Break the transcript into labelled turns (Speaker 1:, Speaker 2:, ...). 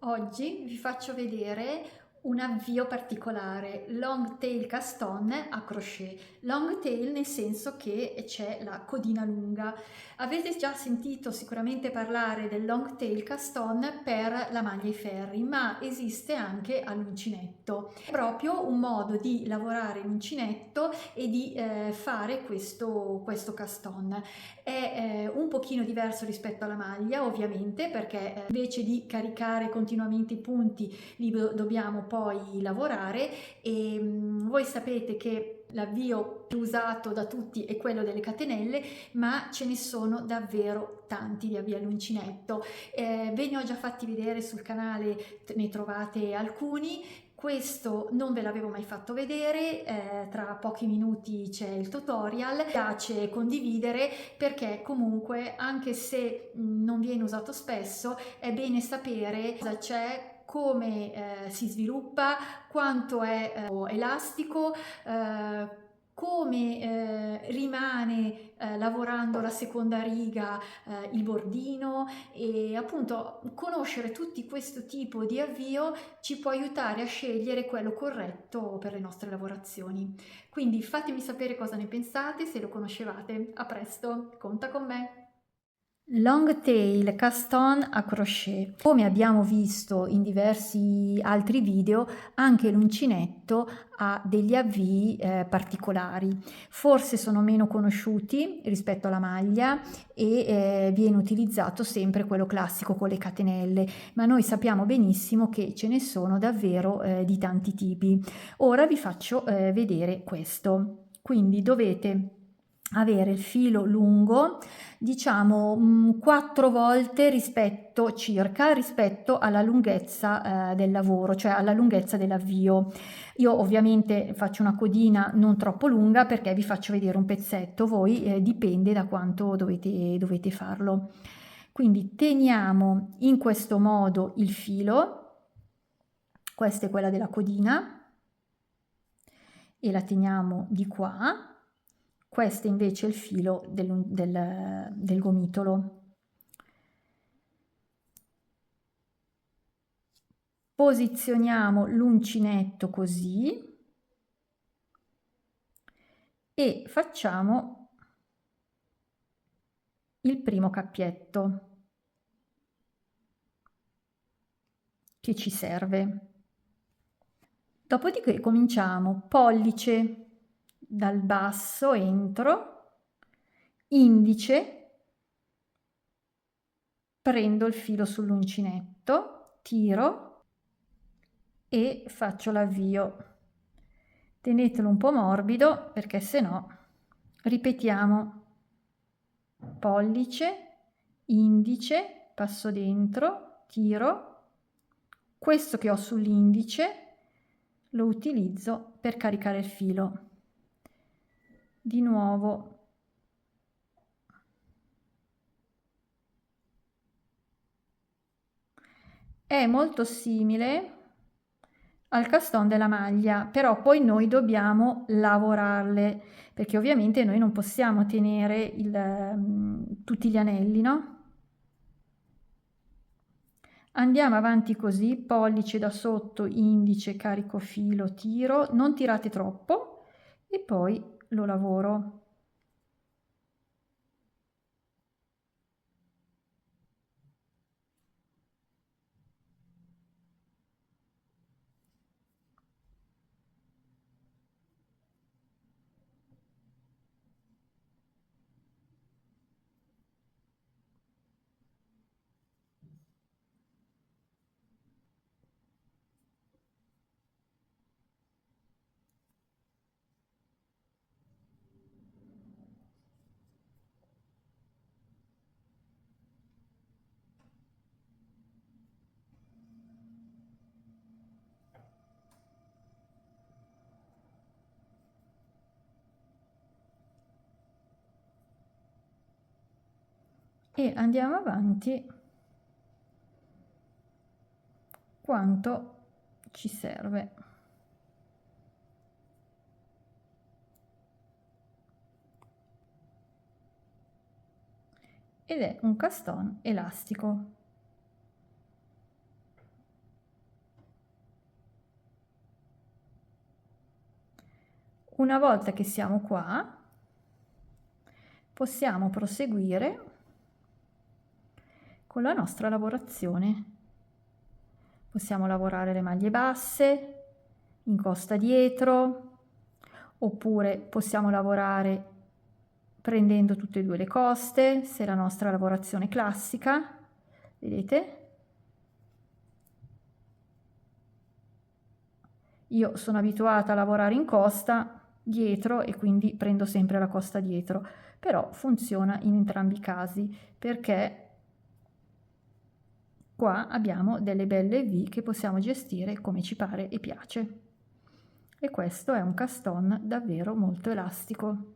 Speaker 1: Oggi vi faccio vedere un avvio particolare, long tail caston a crochet. Long tail nel senso che c'è la codina lunga. Avete già sentito sicuramente parlare del long tail caston per la maglia ai ferri, ma esiste anche all'uncinetto. È proprio un modo di lavorare l'uncinetto e di fare questo caston. È un pochino diverso rispetto alla maglia, ovviamente, perché invece di caricare continuamente i punti li dobbiamo poi lavorare e voi sapete che l'avvio più usato da tutti è quello delle catenelle, ma ce ne sono davvero tanti di avvii all'uncinetto. Ve ne ho già fatti vedere sul canale, ne trovate alcuni. Questo non ve l'avevo mai fatto vedere, tra pochi minuti c'è il tutorial. Mi piace condividere perché comunque, anche se non viene usato spesso, è bene sapere cosa c'è, come si sviluppa, quanto è elastico, come rimane lavorando la seconda riga il bordino, e appunto conoscere tutti questo tipo di avvio ci può aiutare a scegliere quello corretto per le nostre lavorazioni. Quindi fatemi sapere cosa ne pensate, se lo conoscevate. A presto, conta con me! Long tail caston a crochet. Come abbiamo visto in diversi altri video, anche l'uncinetto ha degli avvii particolari. Forse sono meno conosciuti rispetto alla maglia e viene utilizzato sempre quello classico con le catenelle, ma noi sappiamo benissimo che ce ne sono davvero di tanti tipi. Ora vi faccio vedere questo. Quindi dovete avere il filo lungo, diciamo 4 volte circa rispetto alla lunghezza del lavoro, cioè alla lunghezza dell'avvio. Io ovviamente faccio una codina non troppo lunga perché vi faccio vedere un pezzetto, voi dipende da quanto dovete farlo. Quindi teniamo in questo modo il filo, questa è quella della codina, e la teniamo di qua. Questo invece è il filo del gomitolo. Posizioniamo l'uncinetto così e facciamo il primo cappietto che ci serve. Dopodiché cominciamo pollice dal basso, entro, indice, prendo il filo sull'uncinetto, tiro e faccio l'avvio. Tenetelo un po' morbido perché se no ripetiamo pollice, indice, passo dentro, tiro, questo che ho sull'indice lo utilizzo per caricare il filo. Di nuovo è molto simile al caston della maglia, però poi noi dobbiamo lavorarle, perché ovviamente noi non possiamo tenere tutti gli anelli, no? Andiamo avanti così, pollice da sotto, indice, carico filo, tiro, non tirate troppo e poi lo lavoro. E andiamo avanti quanto ci serve. Ed è un caston elastico. Una volta che siamo qua, possiamo proseguire con la nostra lavorazione. Possiamo lavorare le maglie basse, in costa dietro, oppure possiamo lavorare prendendo tutte e due le coste, se è la nostra lavorazione classica, vedete? Io sono abituata a lavorare in costa dietro e quindi prendo sempre la costa dietro, però funziona in entrambi i casi perché qua abbiamo delle belle V che possiamo gestire come ci pare e piace. E questo è un caston davvero molto elastico.